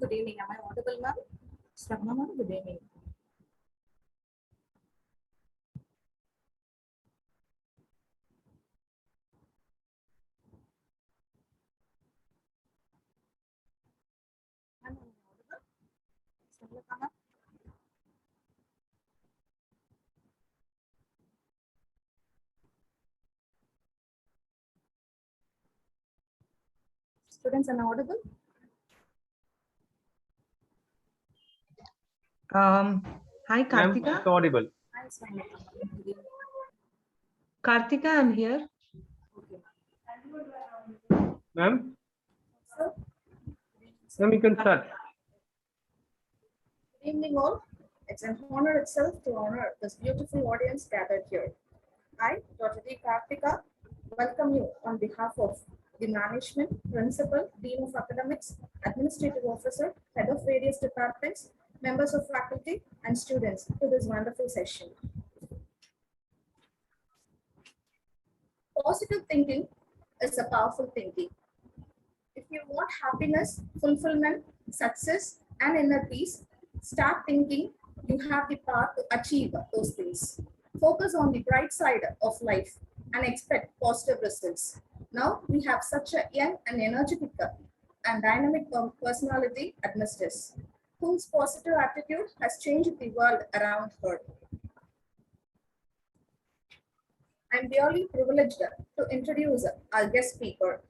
good evening. Am I audible, ma'am? Swapna, ma'am, good evening. Ma'am, am I audible? Swapna, ma'am? Students, am I audible? Hi, Kartika. Ma'am, audible. Hi, Swapna, ma'am. Good evening. Kartika, I'm here. Okay, Ma'am, sir. ma'am, you can start. Good evening, all. It's an honor itself to honor this beautiful audience gathered here. I, Dr. D. Kartika, welcome you on behalf of the management, principal, dean of academics, administrative officer, head of various departments, members of faculty, and students to this wonderful session. Positive thinking is a powerful thinking. If you want happiness, fulfillment, success, and inner peace, start thinking you have the power to achieve those things. Focus on the bright side of life and expect positive results. Now we have such a young and energetic and dynamic personality at Misters, whose positive attitude has changed the world around her. I'm really privileged to introduce our guest speaker.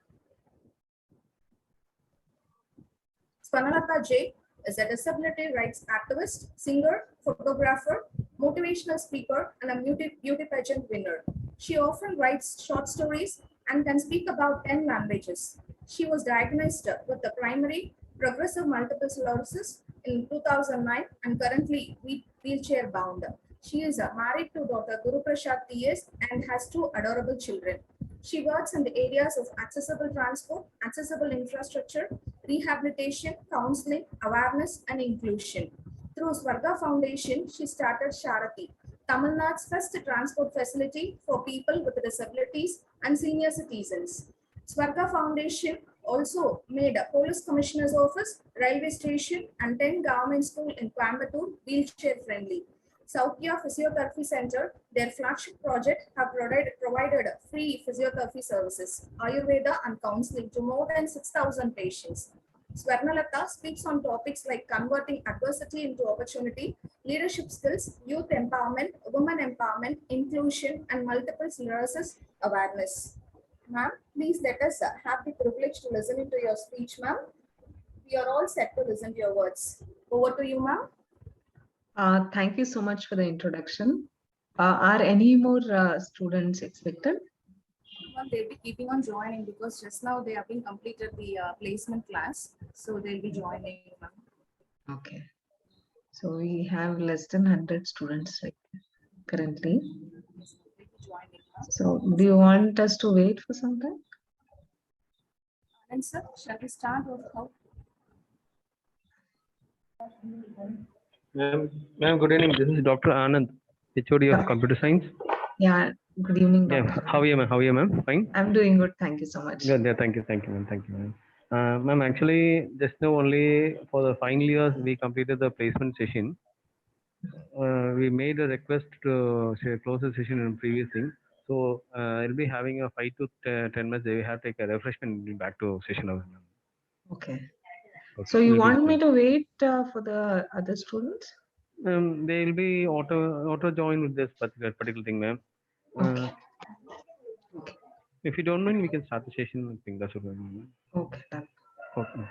Spanalata J is a disability rights activist, singer, photographer, motivational speaker, and a beauty pageant winner. She often writes short stories and can speak about 10 languages. She was diagnosed with the primary progressive multiple sclerosis in 2009 and currently wheelchair bound. She is married to Dr. Guru Prasad T.S. and has 2 adorable children. She works in the areas of accessible transport, accessible infrastructure, rehabilitation, counseling, awareness, and inclusion. Through Swarga Foundation, she started Sharati, Tamil Nadu's first transport facility for people with disabilities and senior citizens. Swarga Foundation also made a police commissioner's office, railway station, and 10 government schools in Coimbatore wheelchair friendly. Saukya Physiotherapy Center, their flagship project, have provided free physiotherapy services, Ayurveda and counseling to more than 6,000 patients. Swarnalata speaks on topics like converting adversity into opportunity, leadership skills, youth empowerment, women empowerment, inclusion, and multiple sclerosis awareness. Ma'am, please let us have the privilege to listen to your speech, ma'am. We are all set to listen to your words. Over to you, ma'am. Thank you so much for the introduction. Are any more students expected? Well, they'll be keeping on joining because just now they have been completed the placement class. So they'll be joining. Okay. So we have less than 100 students currently. So do you want us to wait for some time? And sir, shall we start with how? Ma'am, good evening. This is Dr. Anand, HOD of Computer Science. Yeah, good evening, Yeah, Dr. how are you, ma'am? How are you, ma'am? Fine? I'm doing good. Thank you so much. Good, yeah, thank you, ma'am. Thank you, ma'am. Ma'am, actually, just now only for the final years, we completed the placement session. We made a request to close the session in previous thing. So, I'll be having a 5 to 10 minutes. We have to take a refreshment and be back to session. Okay. Okay. So you We'll want me to wait for the other students? They will be auto join with this particular thing, ma'am. Okay. If you don't mind, we can start the session. I think that's what I'm. Okay, done. Okay.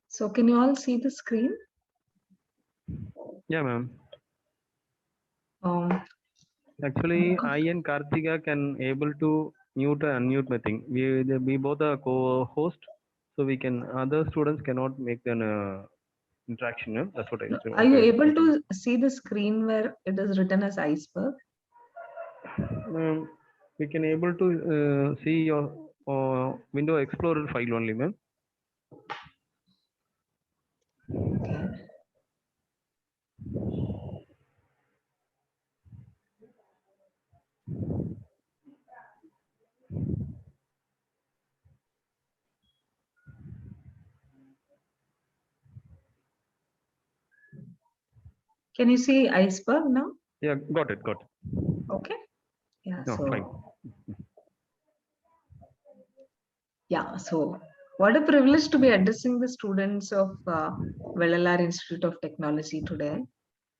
So can you all see the screen? Yeah, ma'am. Um, Actually, I and Kartika can able to mute and unmute my thing. We both are co-host, so we can other students cannot make them interaction. That's what I said. Are you able to see the screen where it is written as iceberg? We can able to see your window explorer file only, ma'am. Okay. Can you see iceberg now? Yeah, got it. Okay. Yeah. No, So fine. yeah. So what a privilege to be addressing the students of Vellalar Institute of Technology today.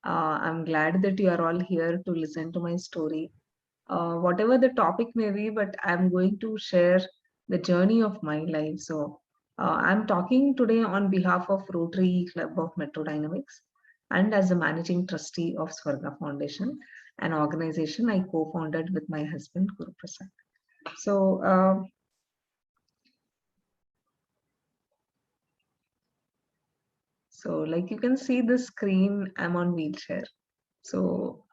I'm glad that you are all here to listen to my story. Whatever the topic may be, but I'm going to share the journey of my life. So I'm talking today on behalf of Rotary Club of Metro Dynamics and as a managing trustee of Swarga Foundation, an organization I co-founded with my husband, Guru Prasad. So like you can see the screen, I'm on wheelchair. So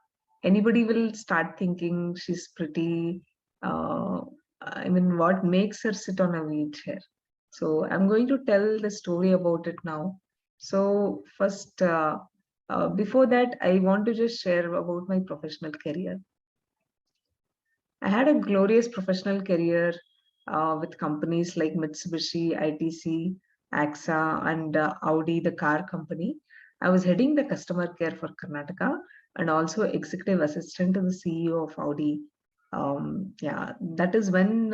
anybody will start thinking she's pretty, I mean, what makes her sit on a wheelchair? So I'm going to tell the story about it now. So first, before that, I want to just share about my professional career. I had a glorious professional career with companies like Mitsubishi, ITC, AXA, and Audi, the car company. I was heading the customer care for Karnataka and also executive assistant to the CEO of Audi. Yeah, that is when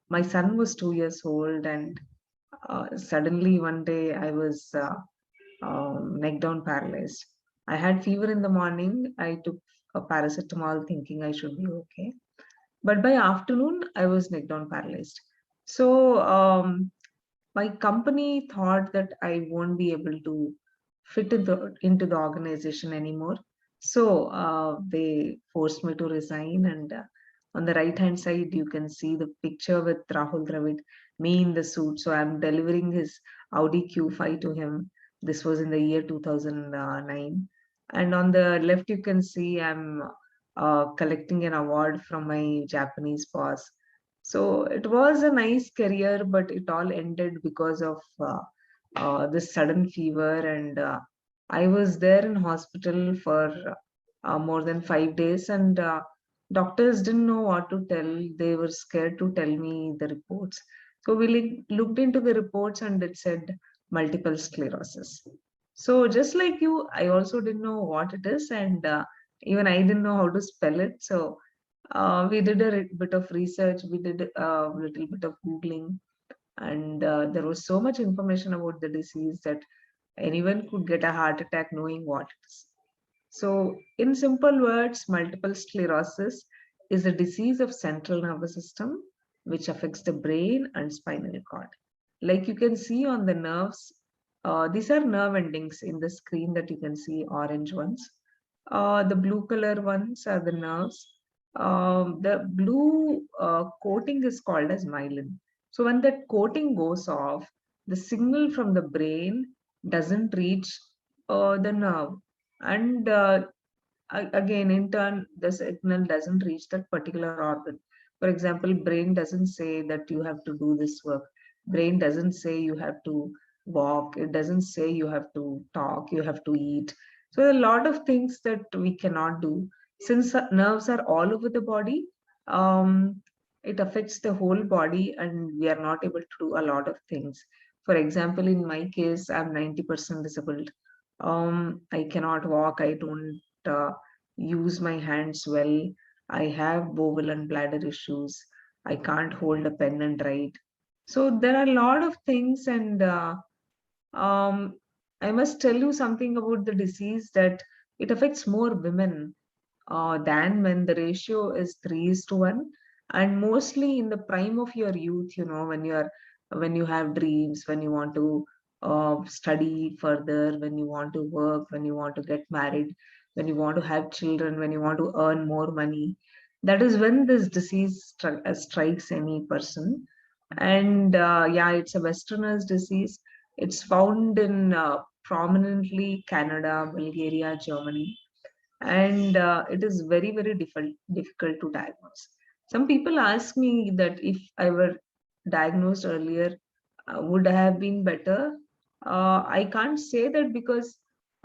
my son was 2 years old, and suddenly one day I was neck down paralyzed. I had fever in the morning. I took a paracetamol thinking I should be okay. But by afternoon, I was neck down paralyzed. So my company thought that I won't be able to fit into the organization anymore. So they forced me to resign. And on the right hand side, you can see the picture with Rahul Dravid, me in the suit. So I'm delivering his Audi Q5 to him. This was in the year 2009. And on the left, you can see I'm collecting an award from my Japanese boss. So it was a nice career, but it all ended because of this sudden fever. And I was there in hospital for more than 5 days, and doctors didn't know what to tell. They were scared to tell me the reports. So we looked into the reports, and it said multiple sclerosis. So just like you, I also didn't know what it is, and even I didn't know how to spell it. So we did a bit of research, we did a little bit of Googling, and there was so much information about the disease that anyone could get a heart attack knowing what it is. So, in simple words, multiple sclerosis is a disease of central nervous system which affects the brain and spinal cord. Like you can see on the nerves, these are nerve endings in the screen that you can see, orange ones. The blue color ones are the nerves. The blue coating is called as myelin. So when that coating goes off, the signal from the brain doesn't reach the nerve. And again, in turn, the signal doesn't reach that particular organ. For example, brain doesn't say that you have to do this work. Brain doesn't say you have to walk. It doesn't say you have to talk, you have to eat. So a lot of things that we cannot do. Since nerves are all over the body, it affects the whole body and we are not able to do a lot of things. For example, in my case, I'm 90% disabled. I cannot walk. I don't use my hands well. I have bowel and bladder issues. I can't hold a pen and write. So there are a lot of things, and um, I must tell you something about the disease that it affects more women than men. The ratio is 3:1, and mostly in the prime of your youth. You know, when you have dreams, when you want to study further, when you want to work, when you want to get married, when you want to have children, when you want to earn more money. That is when this disease strikes any person. And yeah, it's a Westerner's disease. It's found in prominently Canada, Bulgaria, Germany, and it is very, very difficult to diagnose. Some people ask me that if I were diagnosed earlier, would I have been better? I can't say that because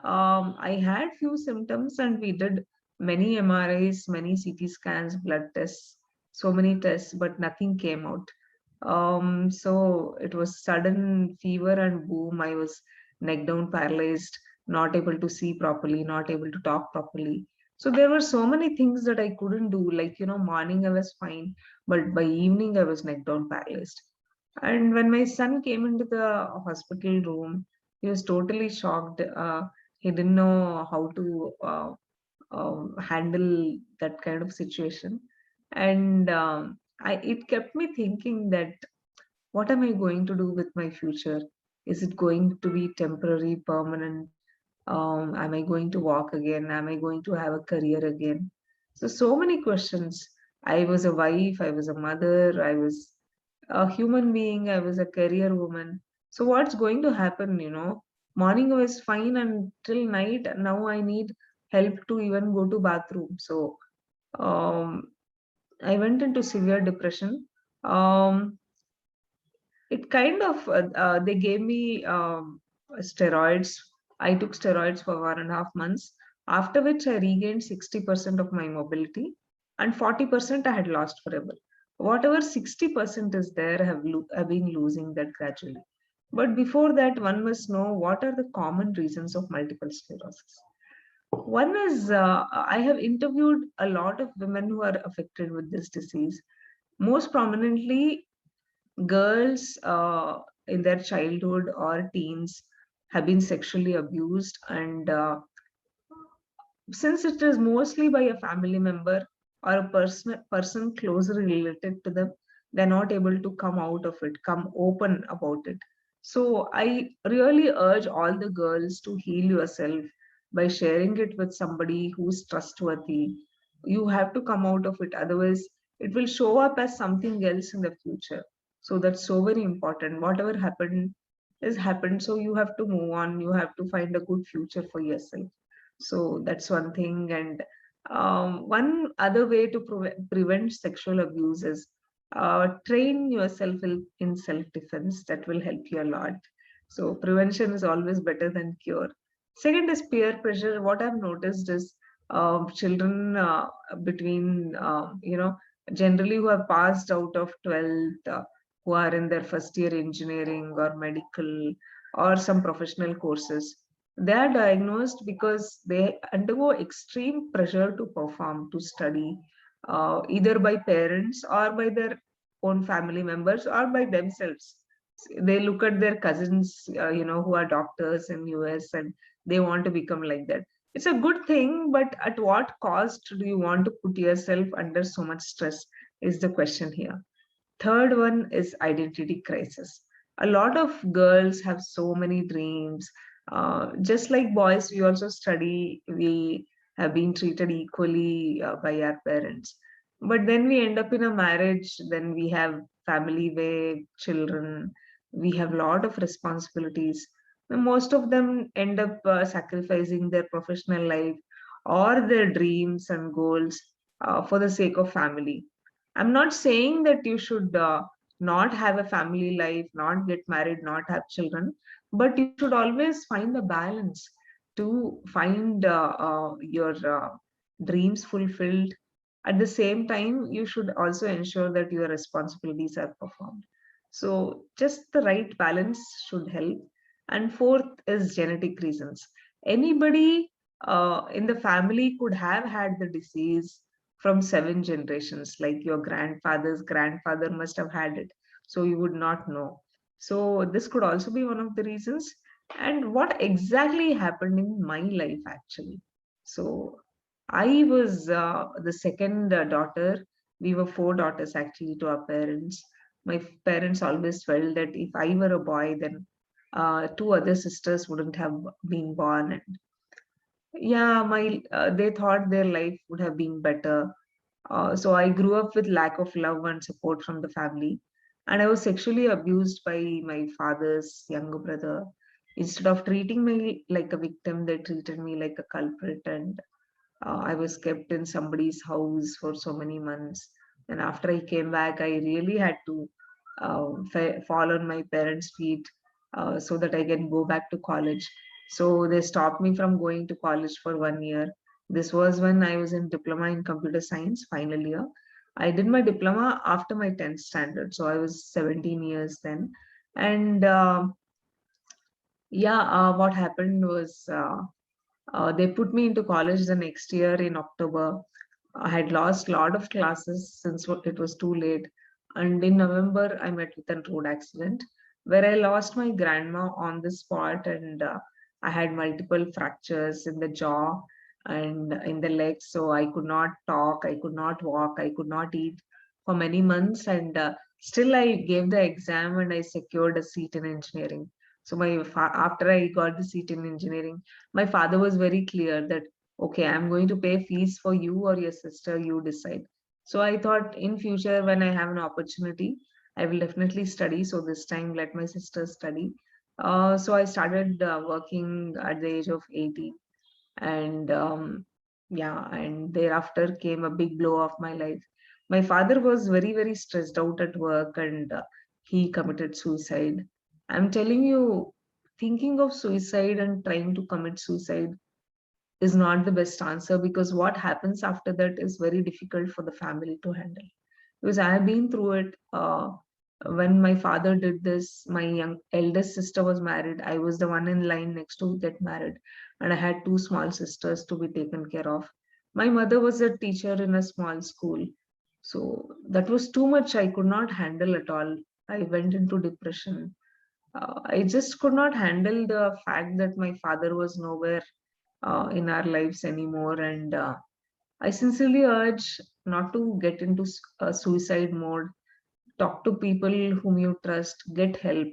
I had few symptoms and we did many MRIs, many CT scans, blood tests, so many tests, but nothing came out. So it was sudden fever and boom, I was neck down, paralyzed, not able to see properly, not able to talk properly. So there were so many things that I couldn't do. Like, morning I was fine, but by evening I was neck down, paralyzed. And when my son came into the hospital room, he was totally shocked. He didn't know how to handle that kind of situation. And it kept me thinking that what am I going to do with my future? Is it going to be temporary, permanent? Am I going to walk again? Am I going to have a career again? So many questions. I was a wife, I was a mother, I was a human being, I was a career woman. So what's going to happen, Morning I was fine until night. Now I need help to even go to bathroom. So um, I went into severe depression. Um, it kind of they gave me steroids. I took steroids for 1.5 months, after which I regained 60% of my mobility, and 40% I had lost forever. Whatever 60% is there, have been losing that gradually. But before that, one must know what are the common reasons of multiple sclerosis. One is I have interviewed a lot of women who are affected with this disease. Most prominently, girls in their childhood or teens have been sexually abused, and since it is mostly by a family member or a person closely related to them, they're not able to come out of it, come open about it. So I really urge all the girls to heal yourself by sharing it with somebody who's trustworthy. You have to come out of it, otherwise it will show up as something else in the future. So that's so very important. Whatever happened has happened, so you have to move on, you have to find a good future for yourself. So that's one thing. And one other way to prevent sexual abuse is train yourself in self-defense. That will help you a lot. So prevention is always better than cure. Second is peer pressure. What I've noticed is children between, generally who have passed out of 12th, who are in their first year engineering or medical or some professional courses, they are diagnosed because they undergo extreme pressure to perform, to study, either by parents or by their own family members or by themselves. They look at their cousins, who are doctors in US, and they want to become like that. It's a good thing, but at what cost do you want to put yourself under so much stress is the question here. Third one is identity crisis. A lot of girls have so many dreams. Just like boys, we also study, we have been treated equally by our parents. But then we end up in a marriage, then we have family way, children, we have a lot of responsibilities. And most of them end up sacrificing their professional life or their dreams and goals for the sake of family. I'm not saying that you should not have a family life, not get married, not have children, but you should always find a balance to find your dreams fulfilled. At the same time, you should also ensure that your responsibilities are performed. So, just the right balance should help. And fourth is genetic reasons. Anybody in the family could have had the disease from 7 generations, like your grandfather's grandfather must have had it, so you would not know. So this could also be one of the reasons. And what exactly happened in my life actually? So I was the second daughter. We were four daughters actually to our parents. My parents always felt that if I were a boy, then two other sisters wouldn't have been born. And yeah, my they thought their life would have been better. So I grew up with lack of love and support from the family, and I was sexually abused by my father's younger brother. Instead of treating me like a victim, they treated me like a culprit, and I was kept in somebody's house for so many months. And after I came back, I really had to fall on my parents' feet so that I can go back to college. So they stopped me from going to college for 1 year. This was when I was in diploma in computer science, final year. I did my diploma after my 10th standard. So I was 17 years then. And what happened was they put me into college the next year in October. I had lost a lot of classes since it was too late. And in November, I met with a road accident where I lost my grandma on the spot, and I had multiple fractures in the jaw and in the legs. So I could not talk, I could not walk, I could not eat for many months. And still, I gave the exam and I secured a seat in engineering. So after I got the seat in engineering, my father was very clear that okay, I'm going to pay fees for you or your sister, you decide. So I thought in future when I have an opportunity, I will definitely study. So this time let my sister study. So I started working at the age of 18, and and thereafter came a big blow of my life. My father was very, very stressed out at work, and he committed suicide. I'm telling you, thinking of suicide and trying to commit suicide is not the best answer, because what happens after that is very difficult for the family to handle. Because I have been through it. When my father did this, my young eldest sister was married. I was the one in line next to get married, and I had two small sisters to be taken care of. My mother was a teacher in a small school, so that was too much. I could not handle at all. I went into depression. I just could not handle the fact that my father was nowhere in our lives anymore. And I sincerely urge not to get into suicide mode. Talk to people whom you trust, get help.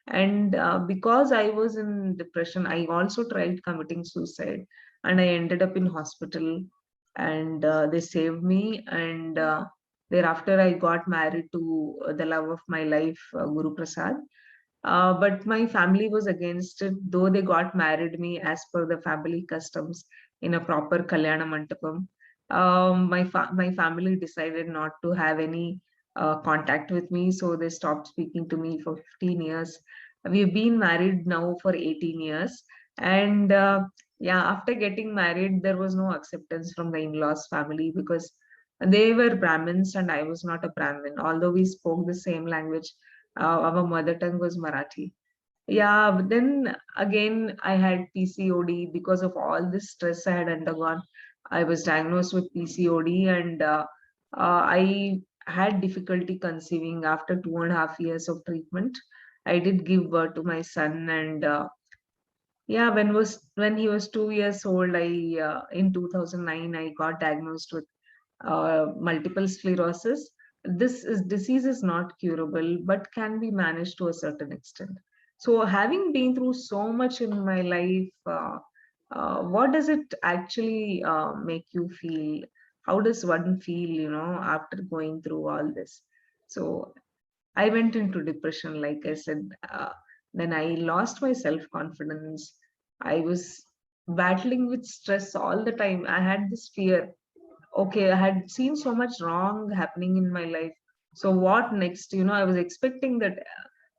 And because I was in depression, I also tried committing suicide, and I ended up in hospital. And they saved me. And thereafter, I got married to the love of my life, Guru Prasad. But my family was against it, though they got married me as per the family customs in a proper Kalyana Mandapam. My family decided not to have any contact with me, so they stopped speaking to me for 15 years. We've been married now for 18 years, and after getting married, there was no acceptance from the in-laws family because they were Brahmins and I was not a Brahmin. Although we spoke the same language, our mother tongue was Marathi. Yeah, but then again, I had PCOD because of all this stress I had undergone. I was diagnosed with PCOD, and I had difficulty conceiving after 2.5 years of treatment. I did give birth to my son, and when he was 2 years old, I in 2009 I got diagnosed with multiple sclerosis. Disease is not curable, but can be managed to a certain extent. So, having been through so much in my life, what does it actually make you feel? How does one feel, after going through all this? So, I went into depression, like I said. Then I lost my self confidence. I was battling with stress all the time. I had this fear. Okay, I had seen so much wrong happening in my life. So what next? I was expecting that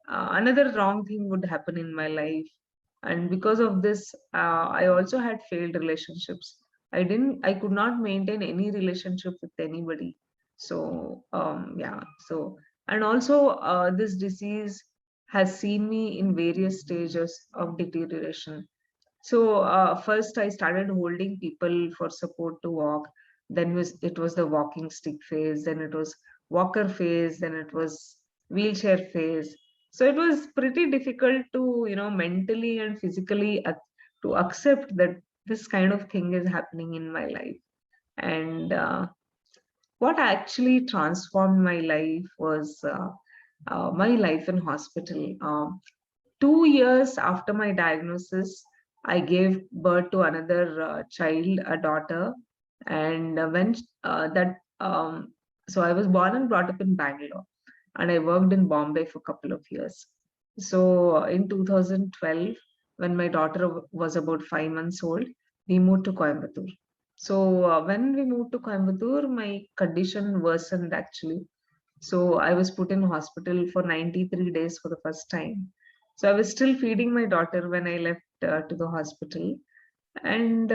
another wrong thing would happen in my life. And because of this, I also had failed relationships. I could not maintain any relationship with anybody. So, and also this disease has seen me in various stages of deterioration. So first, I started holding people for support to walk. Then it was the walking stick phase. Then it was walker phase. Then it was wheelchair phase. So it was pretty difficult to mentally and physically to accept that this kind of thing is happening in my life. And what actually transformed my life was my life in hospital. 2 years after my diagnosis, I gave birth to another child, a daughter. And when that, so I was born and brought up in Bangalore, and I worked in Bombay for a couple of years. So in 2012, when my daughter was about 5 months old, we moved to Coimbatore. So when we moved to Coimbatore, my condition worsened actually. So I was put in hospital for 93 days for the first time. So I was still feeding my daughter when I left to the hospital. And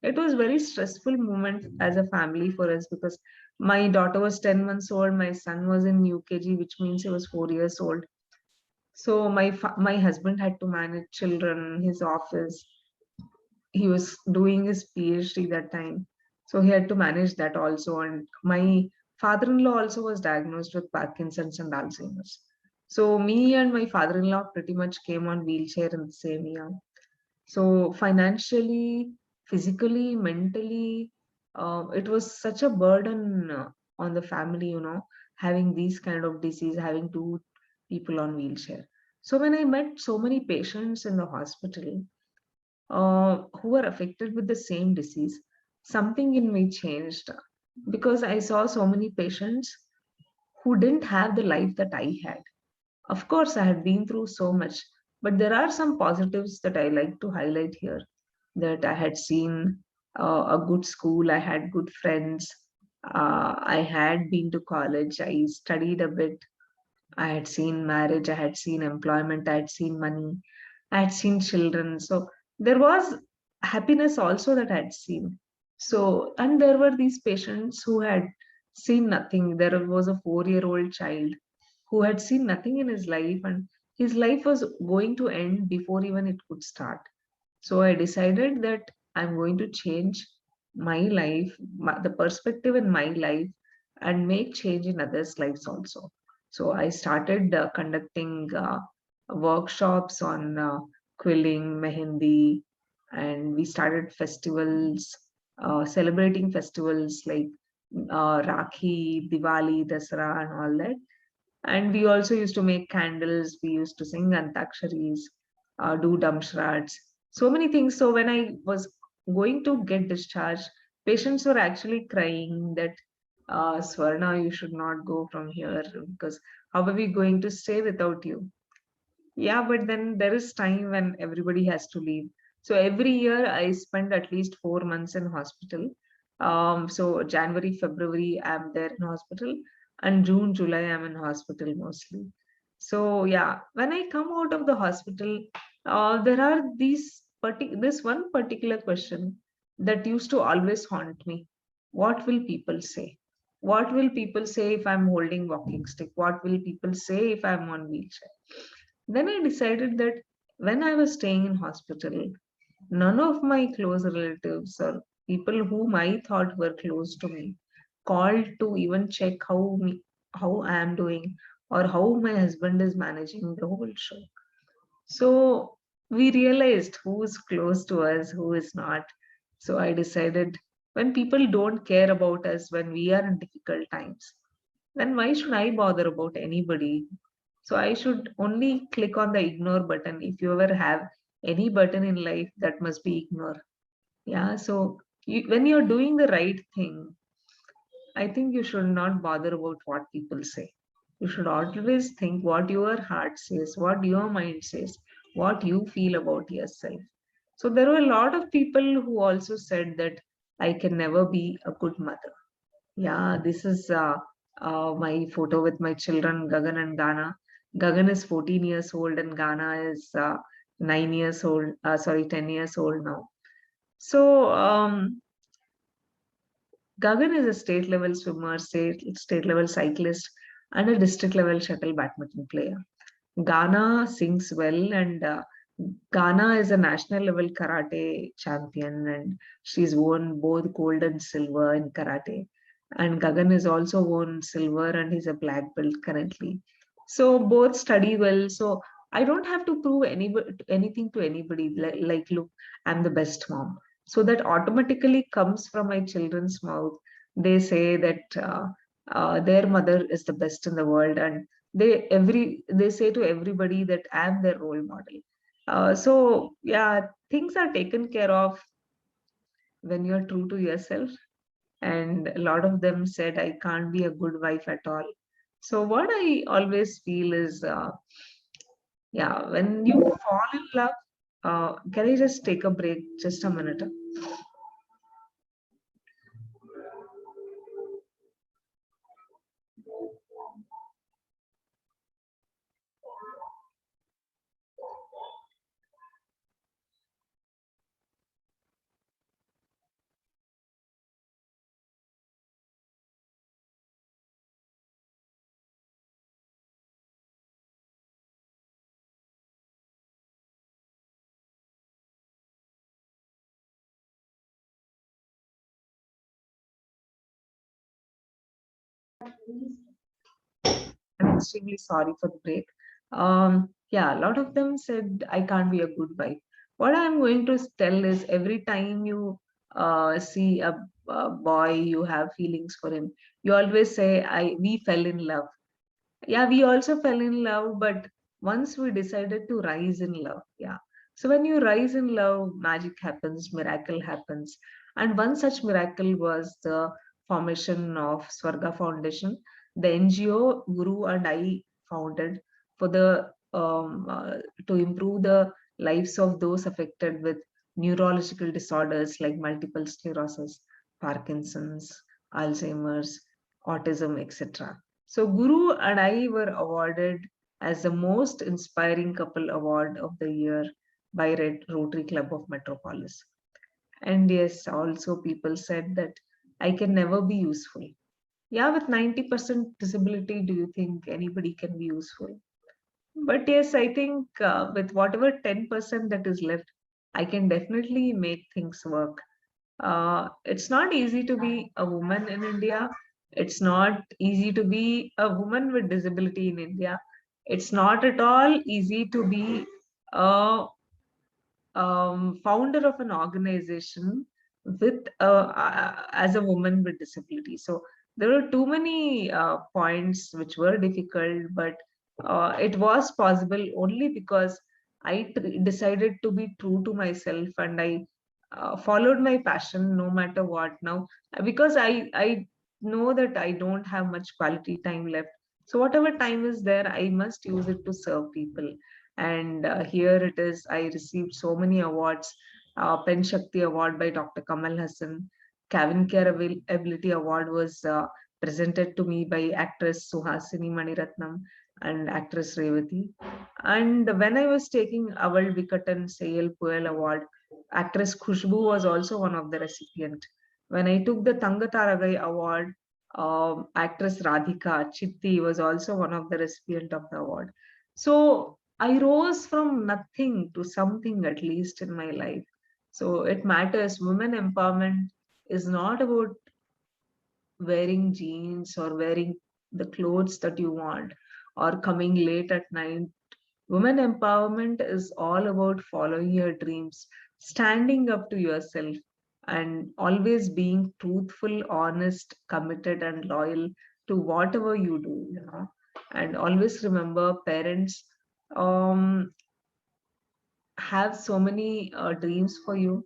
it was very stressful moment as a family for us because my daughter was 10 months old, my son was in UKG, which means he was 4 years old. So my husband had to manage children, his office. He was doing his PhD that time, so he had to manage that also. And my father-in-law also was diagnosed with Parkinson's and Alzheimer's. So me and my father-in-law pretty much came on wheelchair in the same year. So financially, physically, mentally, it was such a burden on the family, having these kind of disease, having two people on wheelchair. So when I met so many patients in the hospital who were affected with the same disease, something in me changed because I saw so many patients who didn't have the life that I had. Of course, I had been through so much, but there are some positives that I like to highlight here. That I had seen a good school, I had good friends, I had been to college, I studied a bit, I had seen marriage, I had seen employment, I had seen money, I had seen children. So there was happiness also that I had seen. So, and there were these patients who had seen nothing. There was a 4-year-old child who had seen nothing in his life, and his life was going to end before even it could start. So I decided that I'm going to change my life, the perspective in my life, and make change in others' lives also. So I started conducting workshops on quilling, mehendi, and we started festivals, celebrating festivals like Rakhi, Diwali, Dasara, and all that. And we also used to make candles, we used to sing Antaksharis, do damshrats, so many things. So when I was going to get discharged, patients were actually crying that, Swarna, you should not go from here because how are we going to stay without you? Yeah, but then there is time when everybody has to leave. So every year I spend at least 4 months in hospital. So January, February, I'm there in hospital, and June, July, I'm in hospital mostly. So yeah, when I come out of the hospital, there are this one particular question that used to always haunt me. What will people say? What will people say if I'm holding walking stick? What will people say if I'm on wheelchair? Then I decided that when I was staying in hospital, none of my close relatives or people whom I thought were close to me called to even check how I am doing or how my husband is managing the whole show. So we realized who is close to us, who is not. So I decided when people don't care about us when we are in difficult times, then why should I bother about anybody? So I should only click on the ignore button. If you ever have any button in life, that must be ignore. Yeah. So when you're doing the right thing, I think you should not bother about what people say. You should always think what your heart says, what your mind says, what you feel about yourself. So there were a lot of people who also said that I can never be a good mother. Yeah, this is my photo with my children, Gagan and Ghana. Gagan is 14 years old and Ghana is 9 years old, 10 years old now. So Gagan is a state level swimmer, state level cyclist, and a district level shuttle badminton player. Ghana sings well, and Ghana is a national level karate champion, and she's won both gold and silver in karate. And Gagan is also won silver, and he's a black belt currently. So both study well. So I don't have to prove anything to anybody. Like, look, I'm the best mom. So that automatically comes from my children's mouth. They say that their mother is the best in the world, and they say to everybody that I'm their role model. So yeah, things are taken care of when you're true to yourself. And a lot of them said I can't be a good wife at all. So what I always feel is, yeah, when you fall in love, Can I just take a break? Just a minute. I'm extremely sorry for the break. Yeah, a lot of them said I can't be a good wife. What I'm going to tell is every time you see a boy, you have feelings for him. You always say, "I we fell in love." Yeah, we also fell in love, but once we decided to rise in love, yeah. So when you rise in love, magic happens, miracle happens. And one such miracle was the formation of Swarga Foundation, the NGO Guru and I founded for the to improve the lives of those affected with neurological disorders like multiple sclerosis, Parkinson's, Alzheimer's, autism, etc. So Guru and I were awarded as the most inspiring couple award of the year by Red Rotary Club of Metropolis. And yes, also people said that I can never be useful. Yeah, with 90% disability, do you think anybody can be useful? But yes, I think with whatever 10% that is left, I can definitely make things work. It's not easy to be a woman in India. It's not easy to be a woman with disability in India. It's not at all easy to be a founder of an organization with as a woman with disability. So there were too many points which were difficult, but it was possible only because decided to be true to myself, and I followed my passion no matter what. Now, because I know that I don't have much quality time left, so whatever time is there, I must use it to serve people. And here it is, I received so many awards. Pen Shakti Award by Dr. Kamal Hassan. Kevin Care Ability Award was presented to me by actress Suhasini Maniratnam and actress Revati. And when I was taking Aval Vikatan Sayal Puel Award, actress Khushbu was also one of the recipient. When I took the Tangataragai Award, actress Radhika Chitti was also one of the recipient of the award. So I rose from nothing to something, at least in my life. So it matters. Women empowerment is not about wearing jeans or wearing the clothes that you want or coming late at night. Women empowerment is all about following your dreams, standing up to yourself, and always being truthful, honest, committed, and loyal to whatever you do, you know. And always remember, parents um, have so many dreams for you.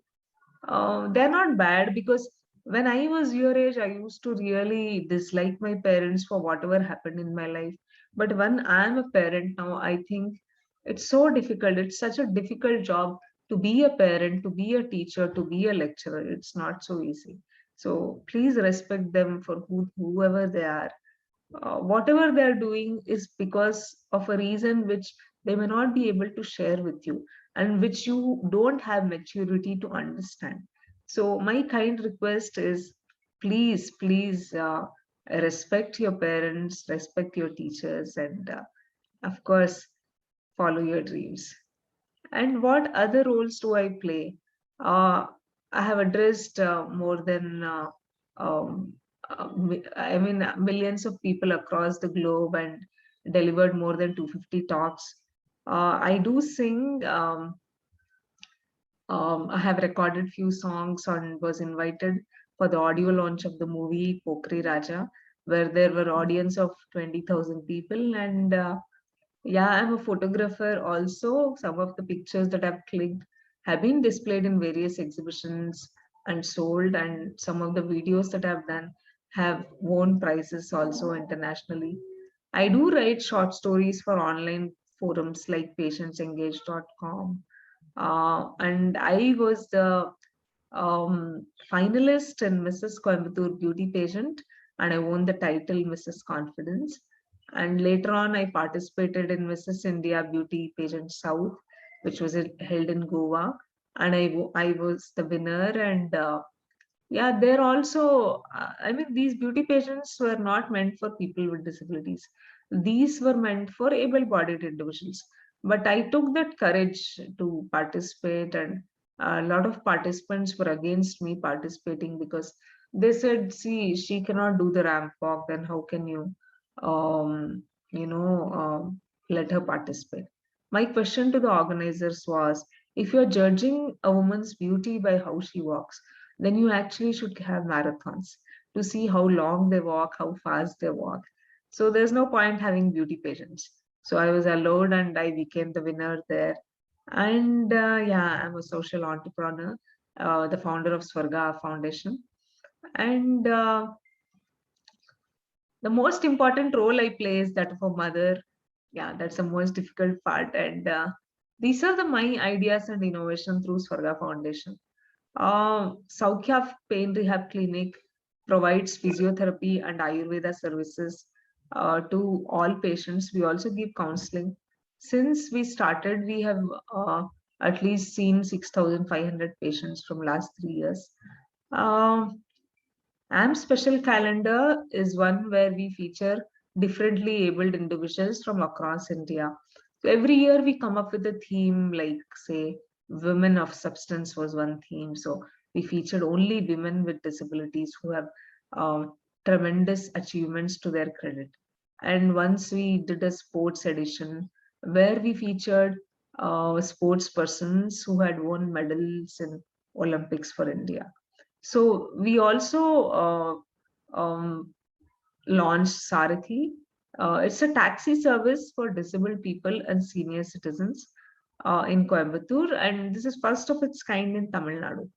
They're not bad, because when I was your age, I used to really dislike my parents for whatever happened in my life. But when I'm a parent now, I think it's so difficult. It's such a difficult job to be a parent, to be a teacher, to be a lecturer. It's not so easy. So please respect them for whoever they are. Whatever they're doing is because of a reason which they may not be able to share with you, and which you don't have maturity to understand. So my kind request is, please respect your parents, respect your teachers, and of course follow your dreams. And what other roles do I play? Uh, I have addressed more than, I mean, millions of people across the globe and delivered more than 250 talks. I do sing. I have recorded few songs and was invited for the audio launch of the movie Pokri Raja, where there were audience of 20,000 people. And yeah, I'm a photographer also. Some of the pictures that I've clicked have been displayed in various exhibitions and sold, and some of the videos that I've done have won prizes also internationally. I do write short stories for online forums like patientsengage.com. And I was the finalist in Mrs. Coimbatore Beauty Pageant, and I won the title Mrs. Confidence. And later on, I participated in Mrs. India Beauty Pageant South, which was held in Goa, and I was the winner. And yeah, they're also, I mean, these beauty pageants were not meant for people with disabilities. These were meant for able-bodied individuals. But I took that courage to participate, and a lot of participants were against me participating because they said, see, she cannot do the ramp walk, then how can you, um, you know, let her participate? My question to the organizers was, if you're judging a woman's beauty by how she walks, then you actually should have marathons to see how long they walk, how fast they walk. So there's no point having beauty pageants. So I was allowed and I became the winner there. And yeah, I'm a social entrepreneur, the founder of Swarga Foundation. And the most important role I play is that of a mother. Yeah, that's the most difficult part. And these are my ideas and innovation through Swarga Foundation. Saukhya Pain Rehab Clinic provides physiotherapy and Ayurveda services to all patients. We also give counseling. Since we started, we have at least seen 6,500 patients from last 3 years. AM Special Calendar is one where we feature differently abled individuals from across India. So every year we come up with a theme, like say women of substance was one theme. So we featured only women with disabilities who have tremendous achievements to their credit. And once we did a sports edition where we featured sports persons who had won medals in Olympics for India. So we also launched Sarathi. It's a taxi service for disabled people and senior citizens in Coimbatore, and this is first of its kind in Tamil Nadu.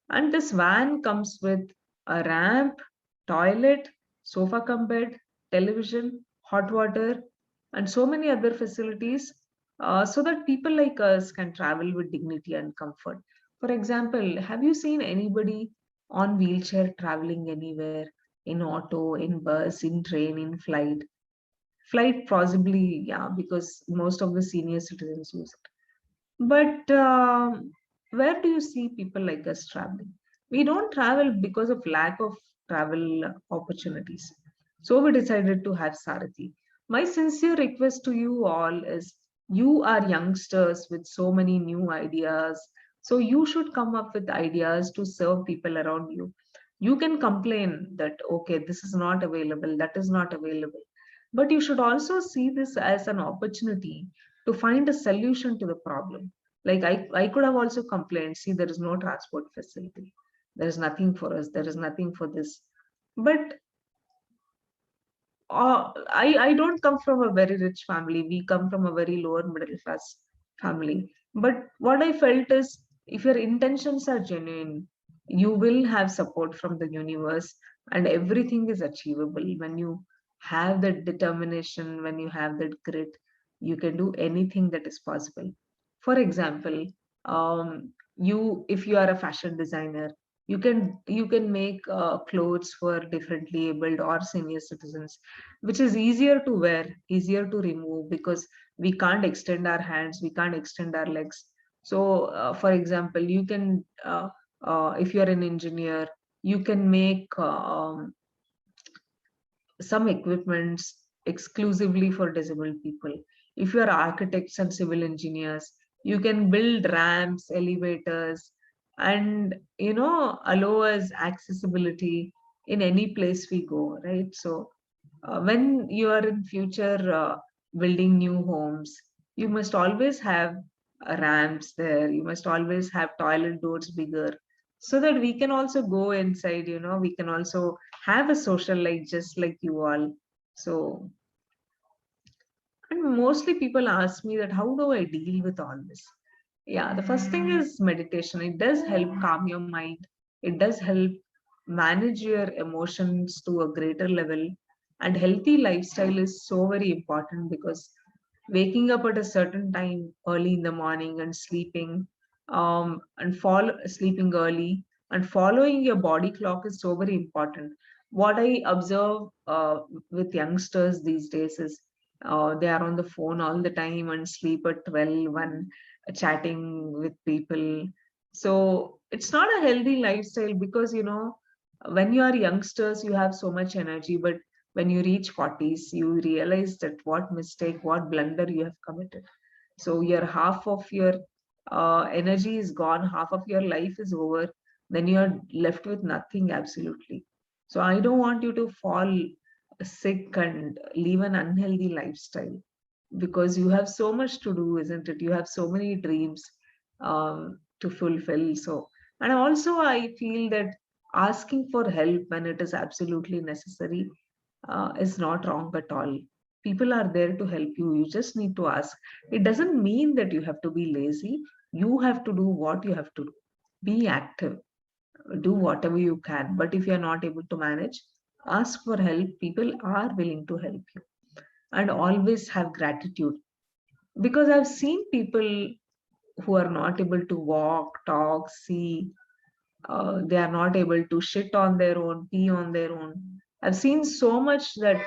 And this van comes with a ramp, toilet, sofa cum bed, television, hot water, and so many other facilities so that people like us can travel with dignity and comfort. For example, have you seen anybody on wheelchair traveling anywhere in auto, in bus, in train, in flight? Flight possibly, yeah, because most of the senior citizens use it. But where do you see people like us traveling? We don't travel because of lack of travel opportunities. So we decided to have Sarathi. My sincere request to you all is, you are youngsters with so many new ideas. So you should come up with ideas to serve people around you. You can complain that, okay, this is not available, that is not available. But you should also see this as an opportunity to find a solution to the problem. Like I could have also complained, see, there is no transport facility. There is nothing for us. There is nothing for this. But I don't come from a very rich family. We come from a very lower middle class family. But what I felt is, if your intentions are genuine, you will have support from the universe, and everything is achievable. When you have that determination, when you have that grit, you can do anything that is possible. For example, if you are a fashion designer, you can make clothes for differently abled or senior citizens, which is easier to wear, easier to remove, because we can't extend our hands, we can't extend our legs. So, for example, you can, if you're an engineer, you can make some equipments exclusively for disabled people. If you are architects and civil engineers, you can build ramps, elevators, and allow us accessibility in any place we go, right? So when you are in future building new homes, you must always have ramps there. You must always have toilet doors bigger, so that we can also go inside. We can also have a social life just like you all. So, and mostly people ask me that, how do I deal with all this? Yeah, the first thing is meditation. It does help calm your mind. It does help manage your emotions to a greater level. And healthy lifestyle is so very important, because waking up at a certain time early in the morning and sleeping and sleeping early and following your body clock is so very important. What I observe with youngsters these days is they are on the phone all the time and sleep at 12 and chatting with people. So it's not a healthy lifestyle because, when you are youngsters, you have so much energy, but when you reach 40s, you realize that what mistake, what blunder you have committed. So your half of your energy is gone, half of your life is over, then you are left with nothing absolutely. So I don't want you to fall sick and live an unhealthy lifestyle because you have so much to do, isn't it? You have so many dreams to fulfill. So, and also I feel that asking for help when it is absolutely necessary is not wrong at all. People are there to help you. You just need to ask. It doesn't mean that you have to be lazy. You have to do what you have to do. Be active, do whatever you can. But if you're not able to manage, ask for help. People are willing to help you. And always have gratitude. Because I've seen people who are not able to walk, talk, see, they are not able to shit on their own, pee on their own. I've seen so much that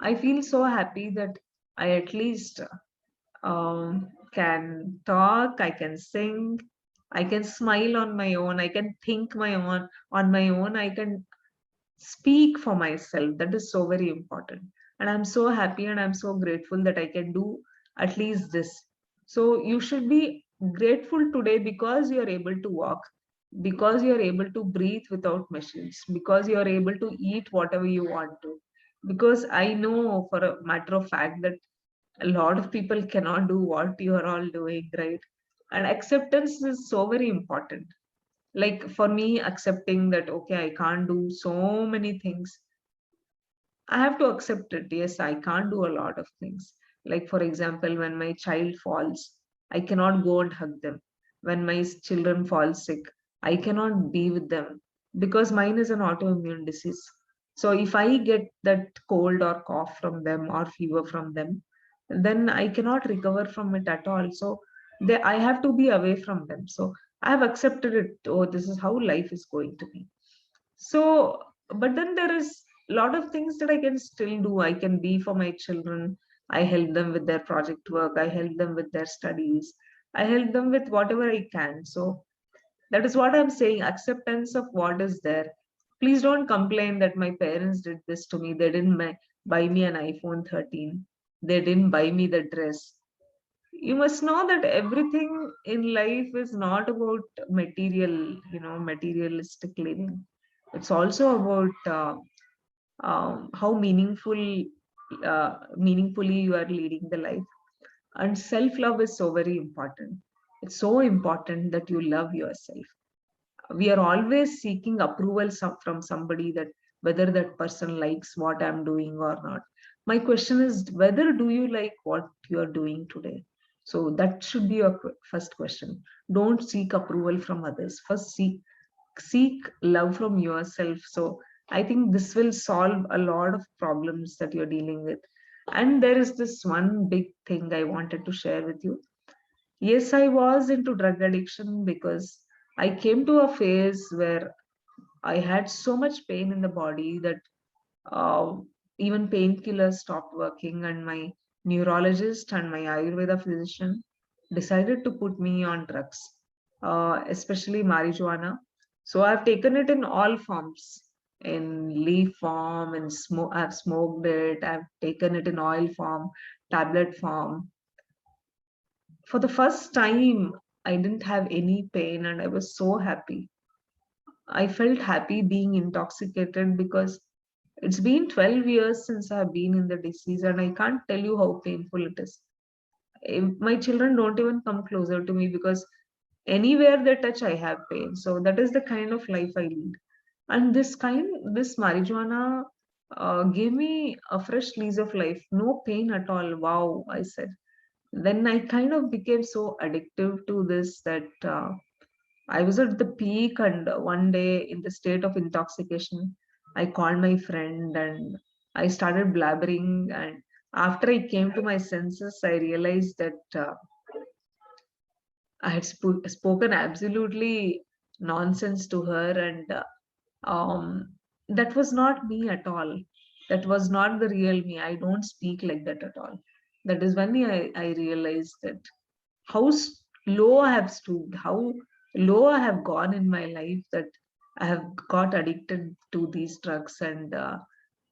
I feel so happy that I at least can talk, I can sing, I can smile on my own, I can think on my own, I can speak for myself. That is so very important. And I'm so happy and I'm so grateful that I can do at least this. So you should be grateful today because you're able to walk, because you're able to breathe without machines, because you're able to eat whatever you want to. Because I know for a matter of fact that a lot of people cannot do what you are all doing, right? And acceptance is so very important. Like for me, accepting that, okay, I can't do so many things. I have to accept it. Yes, I can't do a lot of things. Like, for example, when my child falls, I cannot go and hug them. When my children fall sick, I cannot be with them because mine is an autoimmune disease. So, if I get that cold or cough from them or fever from them, then I cannot recover from it at all. So, I have to be away from them. So, I have accepted it. Oh, this is how life is going to be. So, but then there is a lot of things that I can still do. I can be for my children. I help them with their project work. I help them with their studies. I help them with whatever I can. So that is what I'm saying, acceptance of what is there. Please don't complain that my parents did this to me. They didn't buy me an iPhone 13. They didn't buy me the dress. You must know that everything in life is not about material, materialistic living. It's also about how meaningfully you are leading the life. And self-love is so very important. It's so important that you love yourself. We are always seeking approval from somebody, that whether that person likes what I'm doing or not. My question is, whether do you like what you're doing today? So that should be your first question. Don't seek approval from others. First seek love from yourself. So I think this will solve a lot of problems that you're dealing with. And there is this one big thing I wanted to share with you. Yes, I was into drug addiction because I came to a phase where I had so much pain in the body that uh, even painkillers stopped working, and my neurologist and my Ayurveda physician decided to put me on drugs, especially marijuana. So I've taken it in all forms, in leaf form, in smoke. I've smoked it. I've taken it in oil form, tablet form. For the first time, I didn't have any pain, and I was so happy. I felt happy being intoxicated because it's been 12 years since I've been in the disease, and I can't tell you how painful it is. My children don't even come closer to me because anywhere they touch, I have pain. So that is the kind of life I lead. And this marijuana gave me a fresh lease of life. No pain at all. Wow, I said. Then I kind of became so addictive to this that I was at the peak, and one day in the state of intoxication, I called my friend and I started blabbering. And after I came to my senses, I realized that I had spoken absolutely nonsense to her, and that was not me at all. That was not the real me. I don't speak like that at all. That is when I realized that how low I have stooped, how low I have gone in my life, that I have got addicted to these drugs, and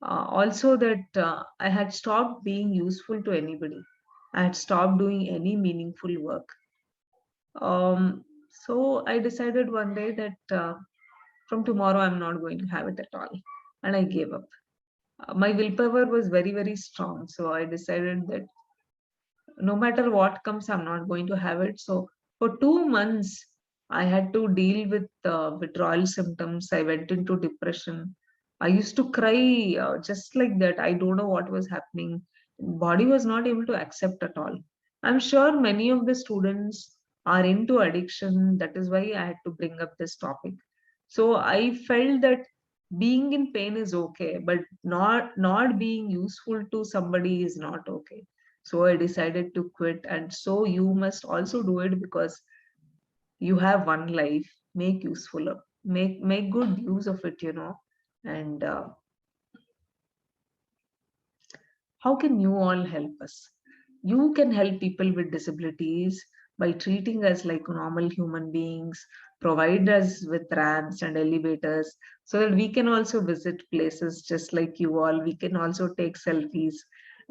also that I had stopped being useful to anybody. I had stopped doing any meaningful work. So I decided one day that from tomorrow I'm not going to have it at all, and I gave up. My willpower was very, very strong, so I decided that no matter what comes, I'm not going to have it. So for 2 months, I had to deal with withdrawal symptoms. I went into depression. I used to cry just like that. I don't know what was happening. Body was not able to accept at all. I'm sure many of the students are into addiction. That is why I had to bring up this topic. So I felt that being in pain is okay, but not being useful to somebody is not okay. So I decided to quit, and so you must also do it, because you have one life. Make useful of, make good use of it, and how can you all help us? You can help people with disabilities by treating us like normal human beings, provide us with ramps and elevators so that we can also visit places just like you all. We can also take selfies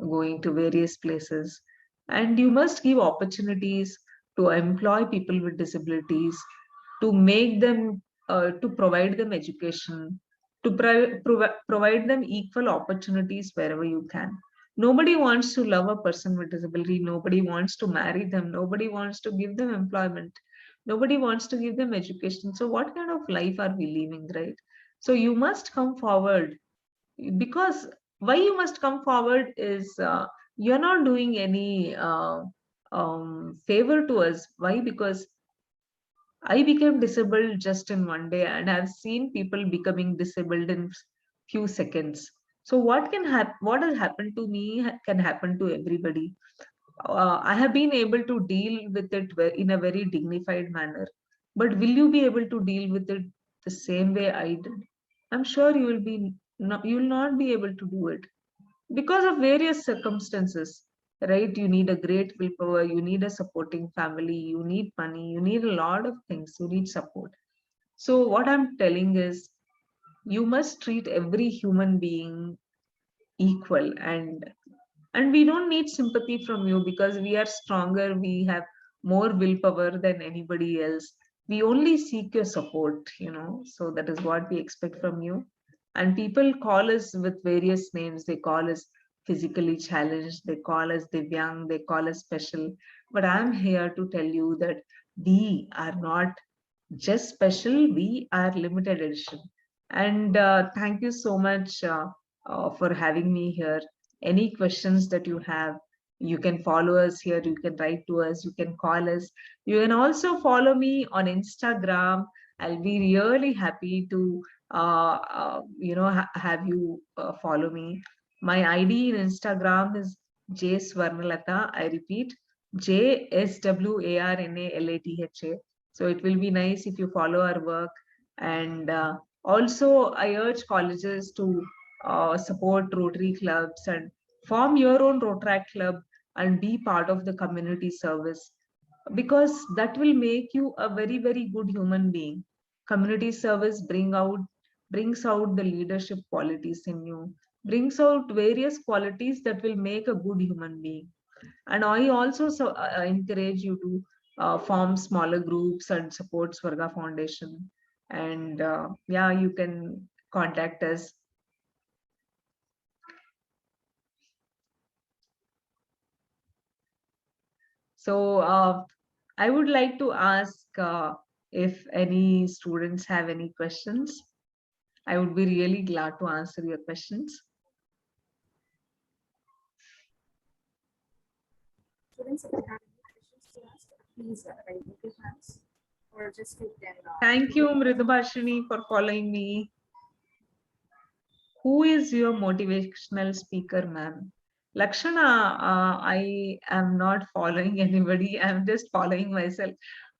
going to various places. And you must give opportunities to employ people with disabilities, to make them, to provide them education, to provide them equal opportunities wherever you can. Nobody wants to love a person with disability. Nobody wants to marry them. Nobody wants to give them employment. Nobody wants to give them education. So what kind of life are we living, right? So you must come forward, because why you must come forward is, you're not doing any favor to us. Why? Because I became disabled just in one day, and I've seen people becoming disabled in few seconds. So what can happen? What has happened to me can happen to everybody. I have been able to deal with it in a very dignified manner. But will you be able to deal with it the same way I did? I'm sure you will be. You will not be able to do it because of various circumstances, right? You need a great willpower, you need a supporting family, you need money, you need a lot of things, you need support. So what I'm telling is, you must treat every human being equal, and we don't need sympathy from you, because we are stronger, we have more willpower than anybody else. We only seek your support, so that is what we expect from you. And people call us with various names. They call us physically challenged, they call us divyang, they call us special. But I'm here to tell you that we are not just special, we are limited edition. And thank you so much for having me here. Any questions that you have, you can follow us here, you can write to us, you can call us. You can also follow me on Instagram. I'll be really happy to have you follow me. My ID in Instagram is J Swarnalatha. I repeat, JSWARNALATHA. So it will be nice if you follow our work. And also I urge colleges to support Rotary clubs and form your own Rotaract club and be part of the community service, because that will make you a very, very good human being. Community service brings out the leadership qualities in you, brings out various qualities that will make a good human being. And I also encourage you to form smaller groups and support Swarga Foundation. And yeah, you can contact us. So I would like to ask if any students have any questions. I would be really glad to answer your questions. Students, if you have any questions to ask, please raise your hands, or just you can. Thank you, Mridubhashini, for following me. Who is your motivational speaker, ma'am? Lakshana, I am not following anybody. I'm just following myself.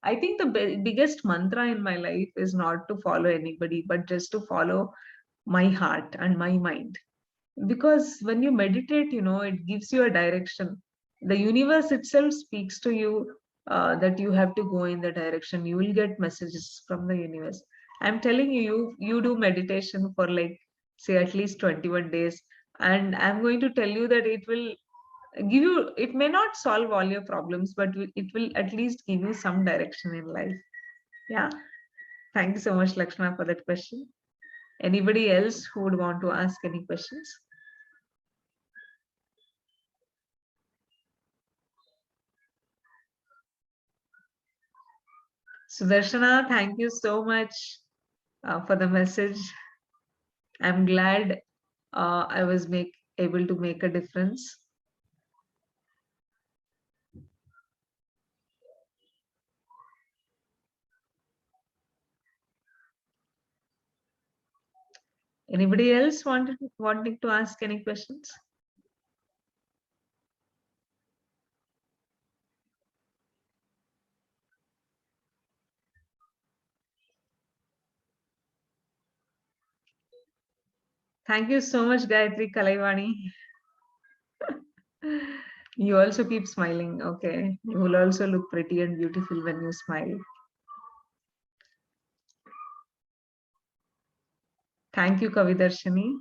I think the biggest mantra in my life is not to follow anybody, but just to follow my heart and my mind. Because when you meditate, it gives you a direction. The universe itself speaks to you that you have to go in the direction. You will get messages from the universe. I'm telling you, you do meditation for like, say, at least 21 days. And I'm going to tell you that it will give you, it may not solve all your problems, but it will at least give you some direction in life. Yeah. Thank you so much, Lakshana, for that question. Anybody else who would want to ask any questions? Sudarshana, thank you so much for the message. I'm glad I was able to make a difference. Anybody else wanting to ask any questions? Thank you so much, Gayatri Kalaivani. You also keep smiling. Okay. You will also look pretty and beautiful when you smile. Thank you, Kavidarshini.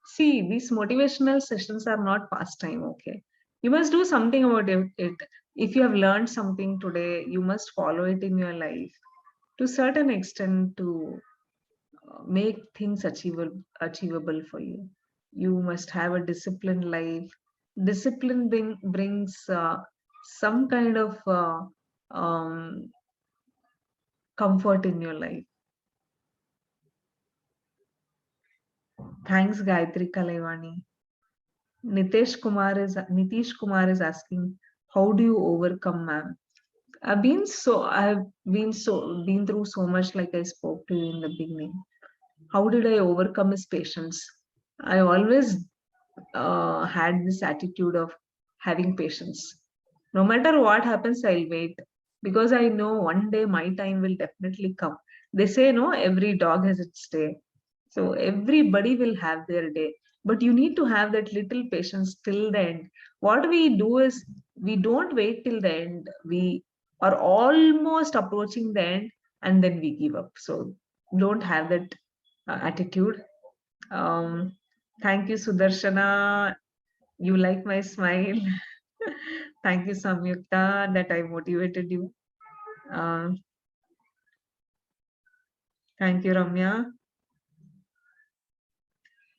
See, these motivational sessions are not pastime, okay? You must do something about it. If you have learned something today, you must follow it in your life to a certain extent to make things achievable for you. You must have a disciplined life. Discipline brings some kind of comfort in your life. Thanks, Gayatri Kalaivani. Nitish Kumar is asking, how do you overcome, ma'am? I've been through so much, like I spoke to you in the beginning. How did I overcome his patience? I always had this attitude of having patience. No matter what happens, I'll wait because I know one day my time will definitely come. They say, no, every dog has its day. So everybody will have their day, but you need to have that little patience till the end. What we do is we don't wait till the end. We are almost approaching the end and then we give up. So don't have that attitude. Um, Thank you, Sudarshana. You like my smile. Thank you, Samyukta, that I motivated you. Thank you, Ramya.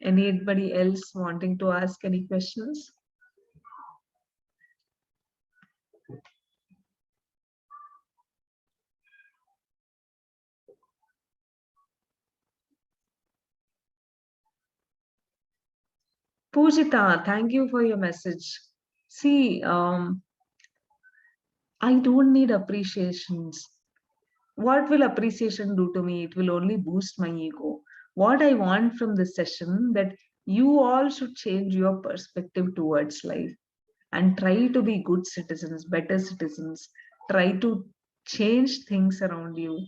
Anybody else wanting to ask any questions? Pujita, thank you for your message. See, I don't need appreciations. What will appreciation do to me? It will only boost my ego. What I want from this session, that you all should change your perspective towards life and try to be good citizens, better citizens. Try to change things around you.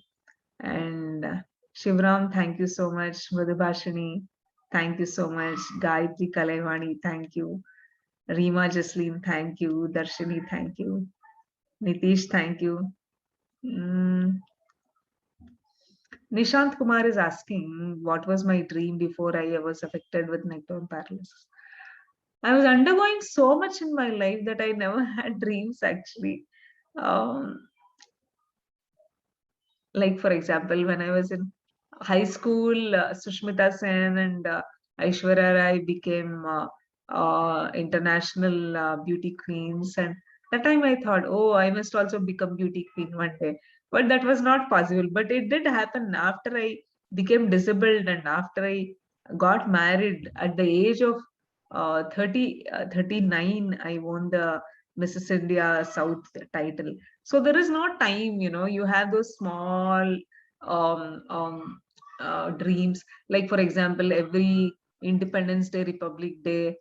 And Shivram, thank you so much. Madhubhashini, thank you so much. Gayatri Kalaivani, thank you. Reema Jasleen, thank you. Darshini, thank you. Nitish, thank you. Nishant Kumar is asking, what was my dream before I was affected with neck-bone paralysis? I was undergoing so much in my life that I never had dreams actually. Like, for example, when I was in high school, Sushmita Sen and Aishwarya Rai became international beauty queens. And that time I thought, oh, I must also become beauty queen one day. But that was not possible. But it did happen after I became disabled and after I got married at the age of 39. I won the Mrs. India South title. So there is no time, you have those small um, um, dreams. Like, for example, every Independence Day, Republic Day,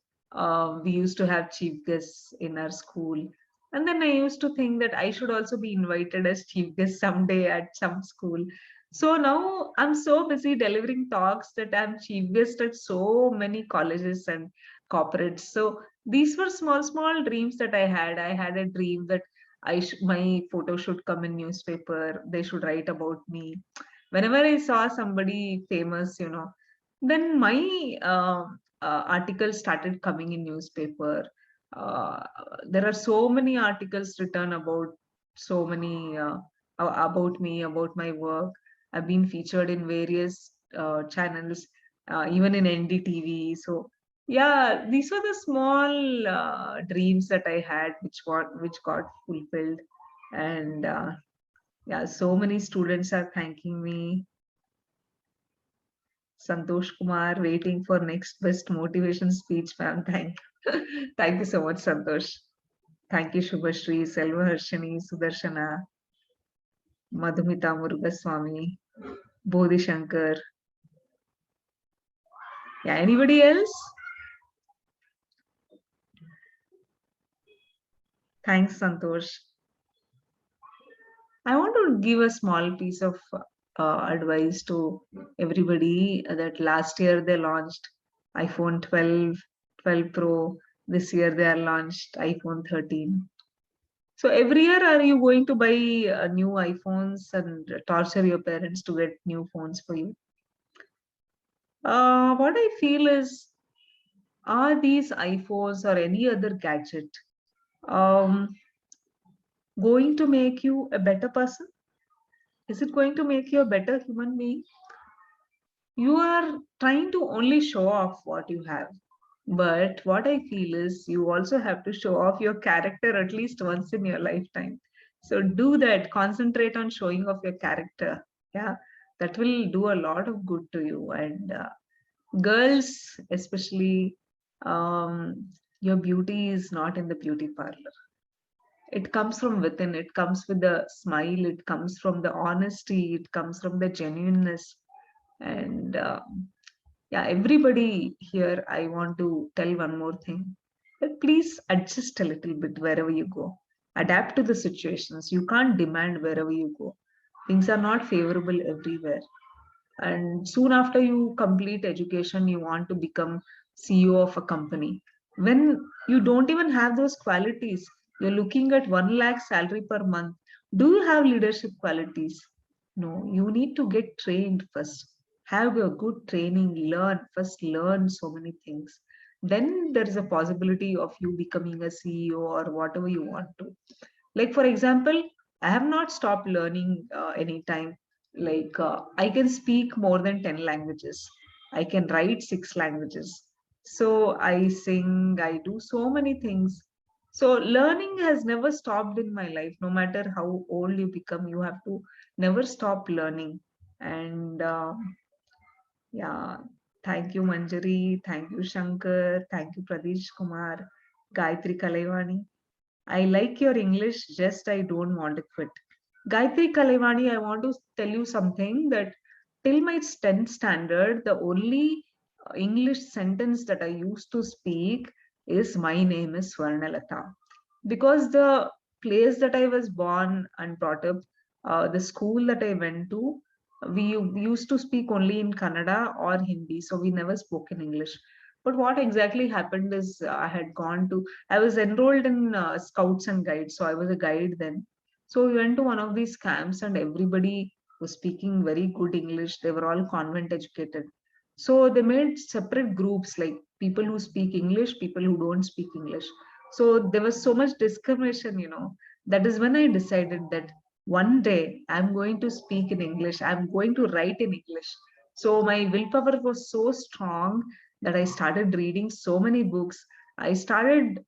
we used to have chief guests in our school. And then I used to think that I should also be invited as chief guest someday at some school. So now I'm so busy delivering talks that I'm chief guest at so many colleges and corporates. So these were small dreams that I had. I had a dream that my photo should come in newspaper. They should write about me. Whenever I saw somebody famous, then my articles started coming in newspaper. Uh, there are so many articles written about so many about me, about my work. I've been featured in various channels, even in NDTV. So yeah, these were the small dreams that I had, which got fulfilled, and yeah, so many students are thanking me. Santosh Kumar, waiting for next best motivation speech, ma'am. Thank you so much, Santosh. Thank you, Shubhashri, Selva Harshini, Sudarshana, Madhumita Murugaswamy, Bodhi Shankar. Yeah, anybody else? Thanks, Santosh. I want to give a small piece of advice to everybody that last year they launched iPhone 12, 12 Pro. This year they are launched iPhone 13. So every year, are you going to buy new iPhones and torture your parents to get new phones for you? What I feel is, are these iPhones or any other gadget um, going to make you a better person? Is it going to make you a better human being? You are trying to only show off what you have. But what I feel is you also have to show off your character at least once in your lifetime. So do that, concentrate on showing off your character. Yeah, that will do a lot of good to you. And girls, especially, your beauty is not in the beauty parlor. It comes from within, it comes with the smile, it comes from the honesty, it comes from the genuineness. And yeah, everybody here, I want to tell one more thing. Please adjust a little bit wherever you go. Adapt to the situations. You can't demand wherever you go. Things are not favorable everywhere. And soon after you complete education, you want to become CEO of a company. When you don't even have those qualities, you're looking at 1 lakh salary per month. Do you have leadership qualities? No, you need to get trained first. Have a good training, learn so many things. Then there is a possibility of you becoming a CEO or whatever you want to. Like, for example, I have not stopped learning anytime. Like, I can speak more than 10 languages. I can write 6 languages. So I sing, I do so many things. So learning has never stopped in my life. No matter how old you become, you have to never stop learning. And yeah, thank you, Manjari. Thank you, Shankar. Thank you, Pradesh Kumar, Gayatri Kalaivani. I like your English, just I don't want to quit. Gayatri Kalaivani, I want to tell you something that till my 10th standard, the only English sentence that I used to speak is my name is Swarnalatha. Because the place that I was born and brought up, the school that I went to, we used to speak only in Kannada or Hindi, so we never spoke in English. But what exactly happened is I was enrolled in Scouts and Guides, so I was a guide then. So we went to one of these camps, and everybody was speaking very good English. They were all convent educated. So they made separate groups, like people who speak English, people who don't speak English. So there was so much discrimination. That is when I decided that one day I'm going to speak in English, I'm going to write in English. So my willpower was so strong that I started reading so many books. I started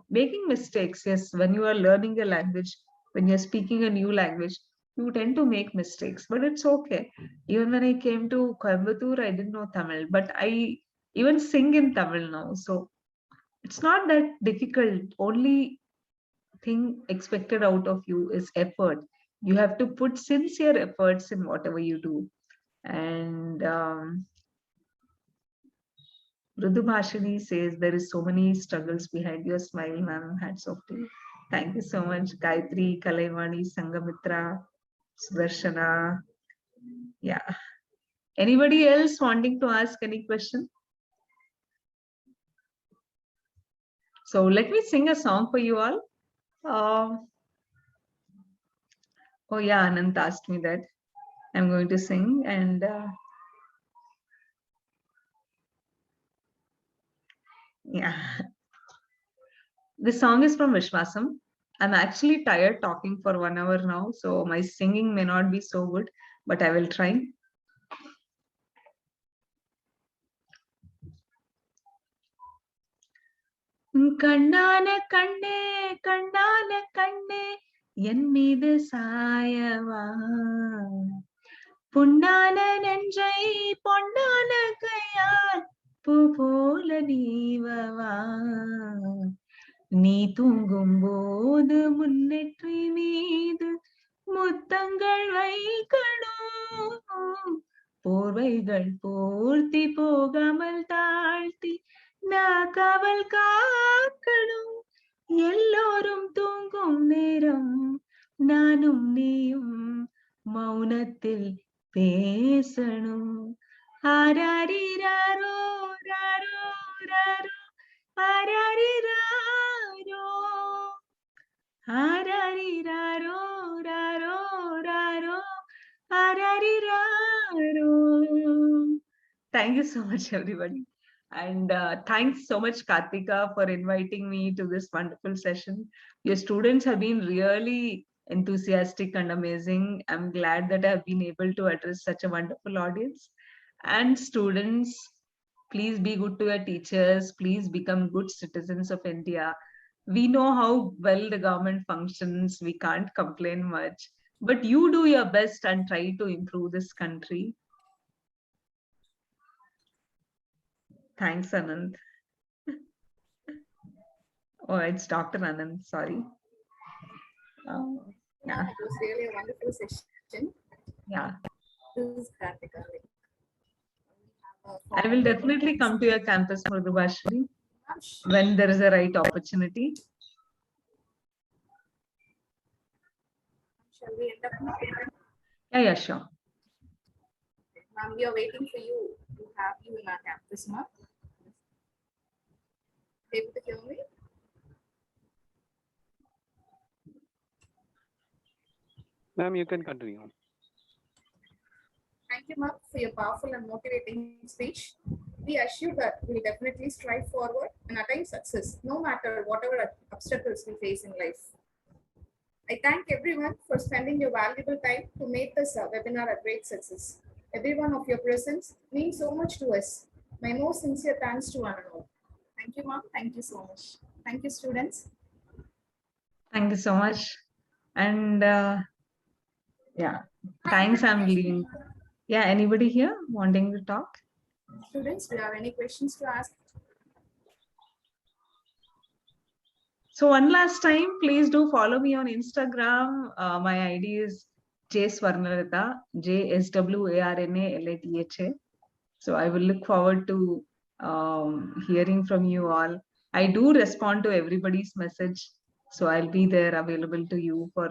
making mistakes. Yes, when you are learning a language, when you're speaking a new language, you tend to make mistakes, but it's okay. Even when I came to Coimbatore, I didn't know Tamil, but I even sing in Tamil now. So it's not that difficult. Only thing expected out of you is effort. You have to put sincere efforts in whatever you do. And Mridu Bhashini says there is so many struggles behind your smile, ma'am. Hats off to you. Thank you so much. Gayatri, Kalaivani, Sangamitra, Sudarshana. Yeah. Anybody else wanting to ask any question? So let me sing a song for you all. Oh yeah, Anant asked me that. I'm going to sing and yeah. This song is from Vishwasam. I'm actually tired talking for 1 hour now, so my singing may not be so good, but I will try. கண்ணான கண்ணே கண்ணான கண்ணே என் மீது சாயவா பொன்னான நெஞ்சை பொன்னான கையால் பூ போல நீவவா நீ தூங்கும் போது முன்னெற்றி மீது முத்தங்கள் வைக்கணும் போர்வைகள் போர்த்தி போகாமல் தாழ்த்தி நான் காவல் காக்கணும் எல்லோரும் தூங்கும் நேரம் நானும் நீயும் மௌனத்தில் பேசணும் ஆராரிராரோ ராரோ ராரோ ஆராரிராரோ ஆராரிராரோ ராரோ ராரோ ஆராரிராரோ. Thank you so much, everybody. And thanks so much, Kartika, for inviting me to this wonderful session. Your students have been really enthusiastic and amazing. I'm glad that I've been able to address such a wonderful audience. And students, please be good to your teachers. Please become good citizens of India. We know how well the government functions. We can't complain much. But you do your best and try to improve this country. Thanks, Anand. Oh, it's Dr. Anand, sorry. Yeah. It was really a wonderful session. Yeah. This is Kartika. I will definitely come to your campus, Mridu Bhashini, when there is a right opportunity. Shall we end up now? Yeah, sure. Ma'am, we are waiting for you to have you in our campus, ma'am. Able to hear me? Ma'am, you can continue. Thank you, ma'am, for your powerful and motivating speech. We assure that we will definitely strive forward and attain success, no matter whatever obstacles we face in life. I thank everyone for spending your valuable time to make this webinar a great success. Every one of your presence means so much to us. My most sincere thanks to one and all. Thank you, ma'am. Thank you so much. Thank you, students. Thank you so much. And yeah, thanks. I'm leaving. Yeah, anybody here wanting to talk? Students, do you have any questions to ask? So one last time, please do follow me on Instagram. My ID is jswarnalatha, JSWARNALATHA. So I will look forward to hearing from you all. I do respond to everybody's message. So I'll be there available to you for